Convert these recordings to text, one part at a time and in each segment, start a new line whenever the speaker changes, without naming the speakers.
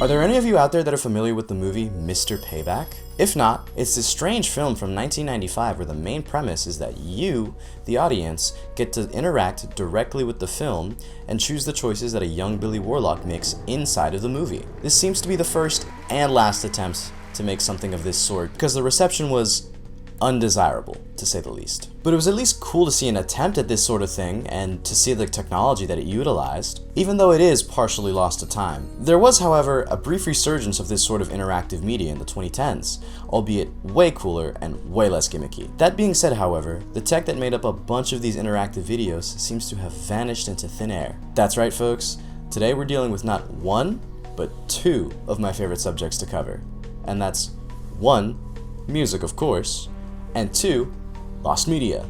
Are there any of you out there that are familiar with the movie Mr. Payback? If not, it's this strange film from 1995 where the main premise is that you, the audience, get to interact directly with the film and choose the choices that a young Billy Warlock makes inside of the movie. This seems to be the first and last attempt to make something of this sort because the reception was undesirable, to say the least. But it was at least cool to see an attempt at this sort of thing and to see the technology that it utilized, even though it is partially lost to time. There was, however, a brief resurgence of this sort of interactive media in the 2010s, albeit way cooler and way less gimmicky. That being said, however, the tech that made up a bunch of these interactive videos seems to have vanished into thin air. That's right, folks. Today we're dealing with not one, but two of my favorite subjects to cover. And that's one, music of course, and two, lost media.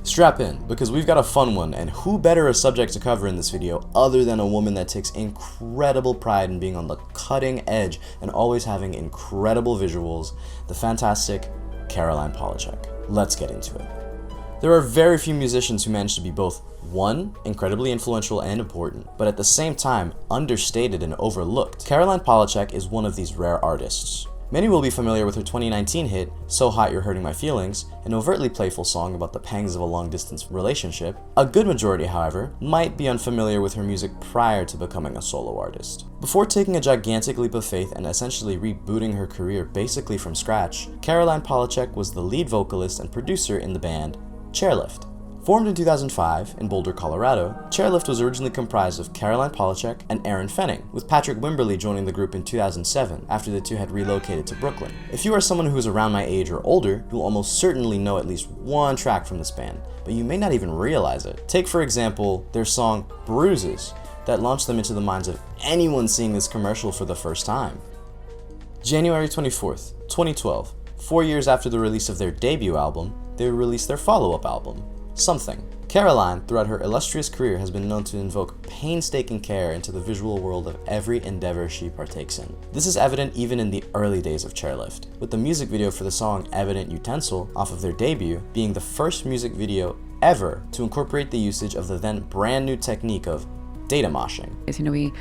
Strap in, because we've got a fun one, and who better a subject to cover in this video other than a woman that takes incredible pride in being on the cutting edge and always having incredible visuals, the fantastic Caroline Polachek. Let's get into it. There are very few musicians who manage to be both, one, incredibly influential and important, but at the same time, understated and overlooked. Caroline Polachek is one of these rare artists. Many will be familiar with her 2019 hit, So Hot You're Hurting My Feelings, an overtly playful song about the pangs of a long-distance relationship. A good majority, however, might be unfamiliar with her music prior to becoming a solo artist. Before taking a gigantic leap of faith and essentially rebooting her career basically from scratch, Caroline Polachek was the lead vocalist and producer in the band Chairlift. Formed in 2005 in Boulder, Colorado, Chairlift was originally comprised of Caroline Polachek and Aaron Fenning, with Patrick Wimberly joining the group in 2007 after the two had relocated to Brooklyn. If you are someone who is around my age or older, you'll almost certainly know at least one track from this band, but you may not even realize it. Take, for example, their song Bruises, that launched them into the minds of anyone seeing this commercial for the first time. January 24th, 2012, 4 years after the release of their debut album, they released their follow-up album, Something. Caroline, throughout her illustrious career, has been known to invoke painstaking care into the visual world of every endeavor she partakes in. This is evident even in the early days of Chairlift, with the music video for the song Evident Utensil off of their debut being the first music video ever to incorporate the usage of the then brand new technique of data moshing.
As you know, we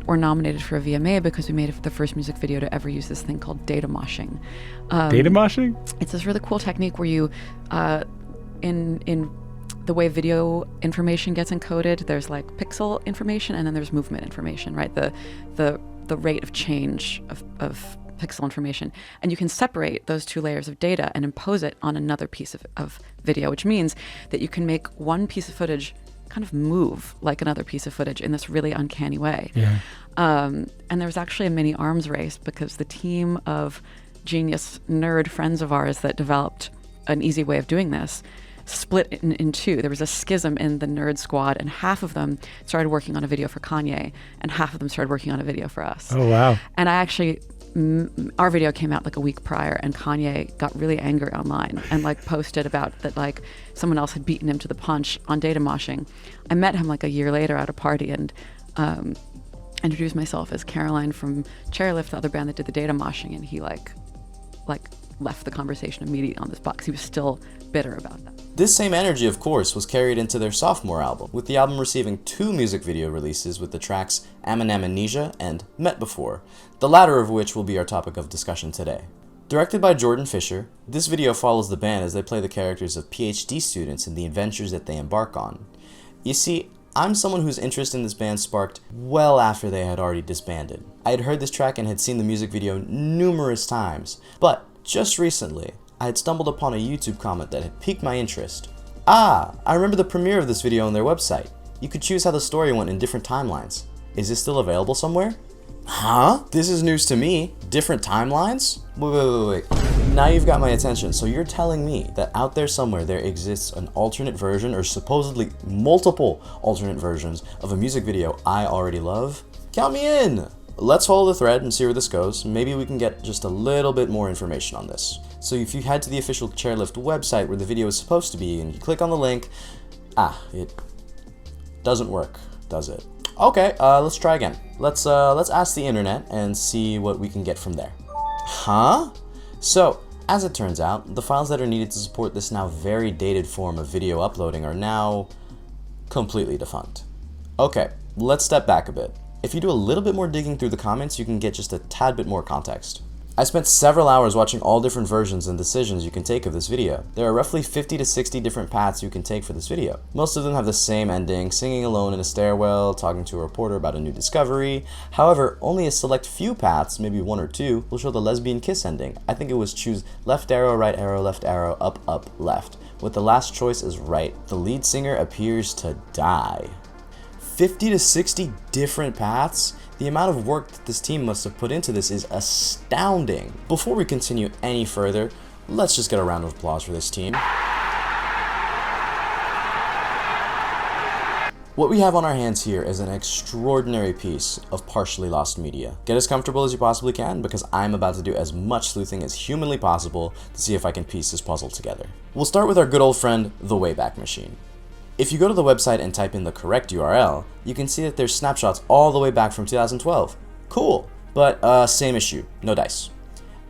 were nominated for a VMA because we made the first music video to ever use this thing called data moshing.
Data moshing?
It's this really cool technique where you in the way video information gets encoded, there's like pixel information and then there's movement information, right? The rate of change of pixel information. And you can separate those two layers of data and impose it on another piece of video, which means that you can make one piece of footage kind of move like another piece of footage in this really uncanny way.
Yeah.
And there was actually a mini arms race because the team of genius nerd friends of ours that developed an easy way of doing this split in two. There was a schism in the nerd squad, and half of them started working on a video for Kanye, and half of them started working on a video for us.
Oh, wow.
And I actually, our video came out like a week prior, and Kanye got really angry online and like posted about that like someone else had beaten him to the punch on data moshing. I met him like a year later at a party and introduced myself as Caroline from Chairlift, the other band that did the data moshing, and he like left the conversation immediately on this spot because he was still bitter about that.
This same energy, of course, was carried into their sophomore album, with the album receiving 2 music video releases with the tracks Amnesia and Met Before, the latter of which will be our topic of discussion today. Directed by Jordan Fisher, this video follows the band as they play the characters of PhD students and the adventures that they embark on. You see, I'm someone whose interest in this band sparked well after they had already disbanded. I had heard this track and had seen the music video numerous times, but just recently, I had stumbled upon a YouTube comment that had piqued my interest. I remember the premiere of this video on their website. You could choose how the story went in different timelines. Is this still available somewhere? Huh? This is news to me. Different timelines? Wait. Now you've got my attention. So you're telling me that out there somewhere there exists an alternate version, or supposedly multiple alternate versions, of a music video I already love? Count me in! Let's follow the thread and see where this goes. Maybe we can get just a little bit more information on this. So if you head to the official Chairlift website where the video is supposed to be and you click on the link, it doesn't work, does it? Okay, let's try again. Let's ask the internet and see what we can get from there. Huh? So, as it turns out, the files that are needed to support this now very dated form of video uploading are now completely defunct. Okay, let's step back a bit. If you do a little bit more digging through the comments, you can get just a tad bit more context. I spent several hours watching all different versions and decisions you can take of this video. There are roughly 50 to 60 different paths you can take for this video. Most of them have the same ending, singing alone in a stairwell, talking to a reporter about a new discovery. However, only a select few paths, maybe 1 or 2, will show the lesbian kiss ending. I think it was choose left arrow, left arrow, up, left, with the last choice as right. The lead singer appears to die. 50 to 60 different paths? The amount of work that this team must have put into this is astounding. Before we continue any further, let's just get a round of applause for this team. What we have on our hands here is an extraordinary piece of partially lost media. Get as comfortable as you possibly can, because I'm about to do as much sleuthing as humanly possible to see if I can piece this puzzle together. We'll start with our good old friend, the Wayback Machine. If you go to the website and type in the correct URL, you can see that there's snapshots all the way back from 2012. Cool, but same issue, no dice.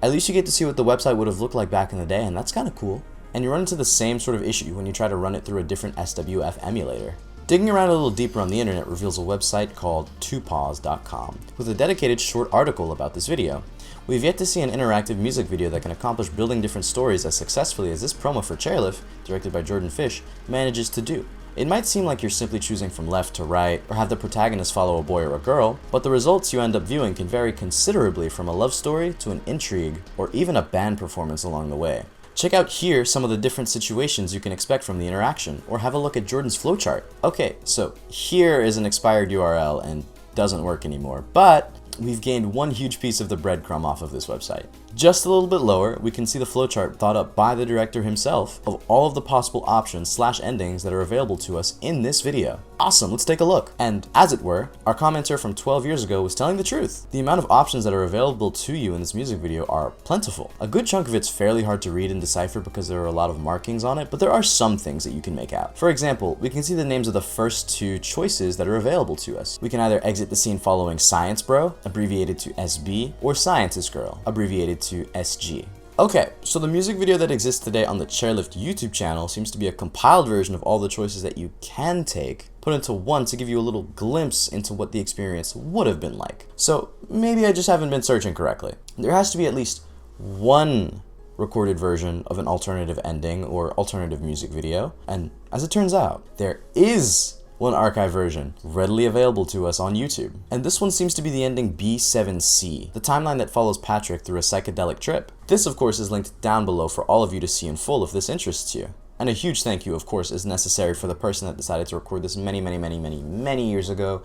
At least you get to see what the website would have looked like back in the day, and that's kind of cool. And you run into the same sort of issue when you try to run it through a different SWF emulator. Digging around a little deeper on the internet reveals a website called twopaws.com with a dedicated short article about this video. We've yet to see an interactive music video that can accomplish building different stories as successfully as this promo for Chairlift, directed by Jordan Fish, manages to do. It might seem like you're simply choosing from left to right, or have the protagonist follow a boy or a girl, but the results you end up viewing can vary considerably from a love story to an intrigue, or even a band performance along the way. Check out here some of the different situations you can expect from the interaction, or have a look at Jordan's flowchart. Okay, so here is an expired URL and doesn't work anymore, but we've gained one huge piece of the breadcrumb off of this website. Just a little bit lower, we can see the flowchart thought up by the director himself of all of the possible options / endings that are available to us in this video. Awesome, let's take a look. And as it were, our commenter from 12 years ago was telling the truth. The amount of options that are available to you in this music video are plentiful. A good chunk of it's fairly hard to read and decipher because there are a lot of markings on it, but there are some things that you can make out. For example, we can see the names of the first 2 choices that are available to us. We can either exit the scene following Science Bro, abbreviated to SB, or Scientist Girl, abbreviated to SG. Okay, so the music video that exists today on the Chairlift YouTube channel seems to be a compiled version of all the choices that you can take, put into one to give you a little glimpse into what the experience would have been like. So maybe I just haven't been searching correctly. There has to be at least one recorded version of an alternative ending or alternative music video, and as it turns out, there is one archive version readily available to us on YouTube. And this one seems to be the ending B7C, the timeline that follows Patrick through a psychedelic trip. This, of course, is linked down below for all of you to see in full if this interests you. And a huge thank you, of course, is necessary for the person that decided to record this many years ago.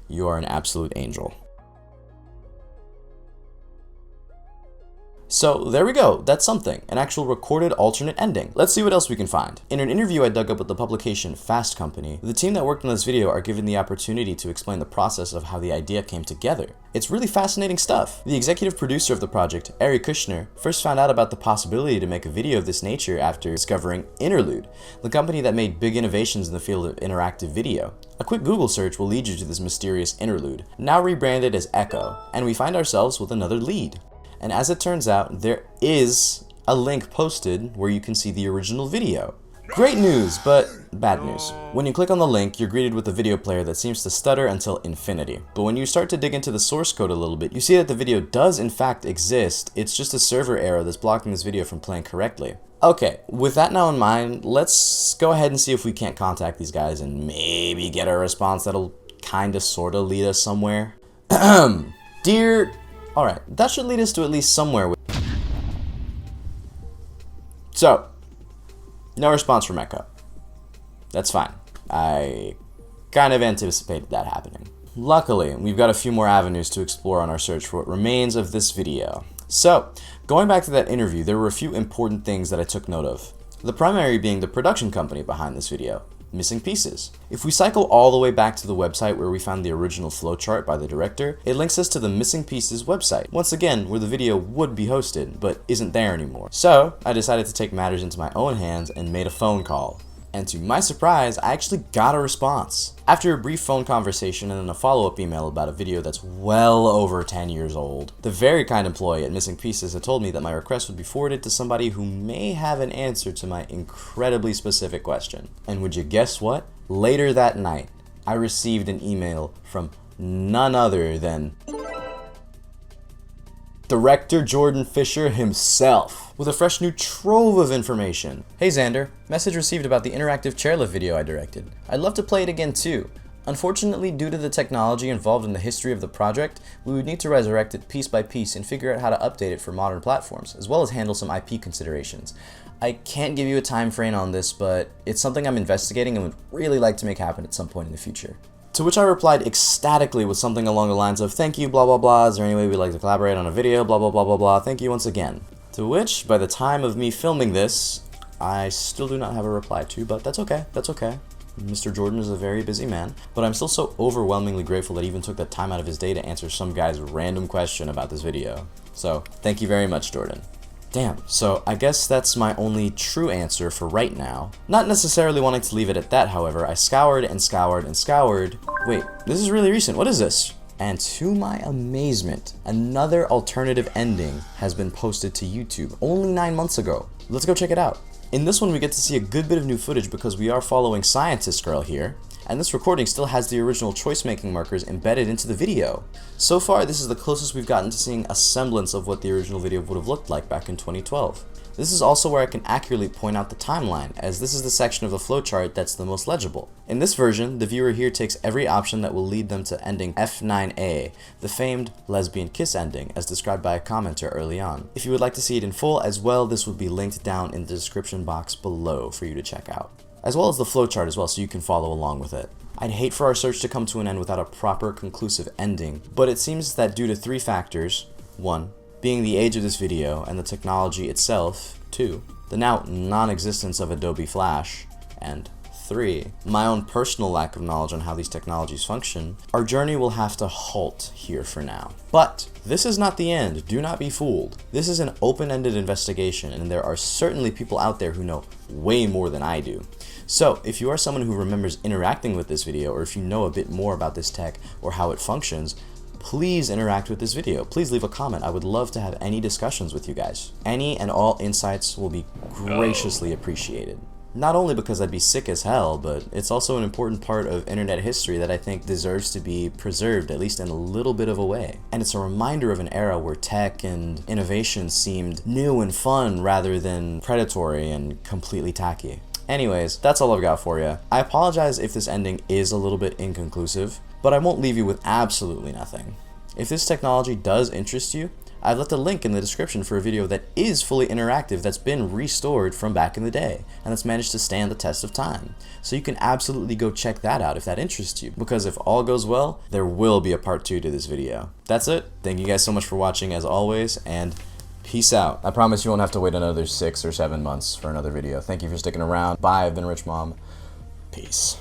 You are an absolute angel. So there we go, that's something, an actual recorded alternate ending. Let's see what else we can find. In an interview I dug up with the publication Fast Company, the team that worked on this video are given the opportunity to explain the process of how the idea came together. It's really fascinating stuff. The executive producer of the project, Ari Kushner, first found out about the possibility to make a video of this nature after discovering Interlude, the company that made big innovations in the field of interactive video. A quick Google search will lead you to this mysterious Interlude, now rebranded as Echo, and we find ourselves with another lead. And as it turns out, there is a link posted where you can see the original video. Great news, but bad news. When you click on the link, you're greeted with a video player that seems to stutter until infinity. But when you start to dig into the source code a little bit, you see that the video does in fact exist. It's just a server error that's blocking this video from playing correctly. Okay, with that now in mind, let's go ahead and see if we can't contact these guys and maybe get a response that'll kinda sorta lead us somewhere. Dear... Alright, that should lead us to at least somewhere. So, no response from Echo. That's fine. I kind of anticipated that happening. Luckily, we've got a few more avenues to explore on our search for what remains of this video. So, going back to that interview, there were a few important things that I took note of. The primary being the production company behind this video, Missing Pieces. If we cycle all the way back to the website where we found the original flowchart by the director, it links us to the Missing Pieces website, once again where the video would be hosted, but isn't there anymore. So I decided to take matters into my own hands and made a phone call. And to my surprise, I actually got a response. After a brief phone conversation and then a follow-up email about a video that's well over 10 years old, the very kind employee at Missing Pieces had told me that my request would be forwarded to somebody who may have an answer to my incredibly specific question. And would you guess what? Later that night, I received an email from none other than Director Jordan Fisher himself, with a fresh new trove of information. Hey Xander, message received about the interactive chairlift video I directed. I'd love to play it again too. Unfortunately, due to the technology involved in the history of the project, we would need to resurrect it piece by piece and figure out how to update it for modern platforms, as well as handle some IP considerations. I can't give you a time frame on this, but it's something I'm investigating and would really like to make happen at some point in the future. To which I replied ecstatically with something along the lines of, thank you, blah blah blah, is there any way we'd like to collaborate on a video, blah blah blah blah blah, thank you once again. To which, by the time of me filming this, I still do not have a reply to, but that's okay, that's okay. Mr. Jordan is a very busy man, but I'm still so overwhelmingly grateful that he even took the time out of his day to answer some guy's random question about this video. So, thank you very much, Jordan. Damn, so I guess that's my only true answer for right now. Not necessarily wanting to leave it at that, however, I scoured and scoured and scoured. Wait, this is really recent, what is this? And to my amazement, another alternative ending has been posted to YouTube only 9 months ago. Let's go check it out. In this one we get to see a good bit of new footage because we are following Scientist Girl here, and this recording still has the original choice-making markers embedded into the video. So far, this is the closest we've gotten to seeing a semblance of what the original video would have looked like back in 2012. This is also where I can accurately point out the timeline, as this is the section of the flowchart that's the most legible. In this version, the viewer here takes every option that will lead them to ending F9A, the famed lesbian kiss ending, as described by a commenter early on. If you would like to see it in full as well, this would be linked down in the description box below for you to check out, as well as the flowchart as well, so you can follow along with it. I'd hate for our search to come to an end without a proper conclusive ending, but it seems that due to 3 factors, 1. being the age of this video and the technology itself, 2. the now non-existence of Adobe Flash, and 3. my own personal lack of knowledge on how these technologies function, our journey will have to halt here for now. But this is not the end, do not be fooled. This is an open-ended investigation, and there are certainly people out there who know way more than I do. So, if you are someone who remembers interacting with this video, or if you know a bit more about this tech or how it functions, please interact with this video. Please leave a comment. I would love to have any discussions with you guys. Any and all insights will be graciously appreciated. Not only because I'd be sick as hell, but it's also an important part of internet history that I think deserves to be preserved, at least in a little bit of a way. And it's a reminder of an era where tech and innovation seemed new and fun rather than predatory and completely tacky. Anyways, that's all I've got for you. I apologize if this ending is a little bit inconclusive, but I won't leave you with absolutely nothing. If this technology does interest you, I've left a link in the description for a video that is fully interactive that's been restored from back in the day and that's managed to stand the test of time. So you can absolutely go check that out if that interests you, because if all goes well, there will be a part 2 to this video. That's it. Thank you guys so much for watching as always, and peace out. I promise you won't have to wait another 6 or 7 months for another video. Thank you for sticking around. Bye, I've been Rich Mom. Peace.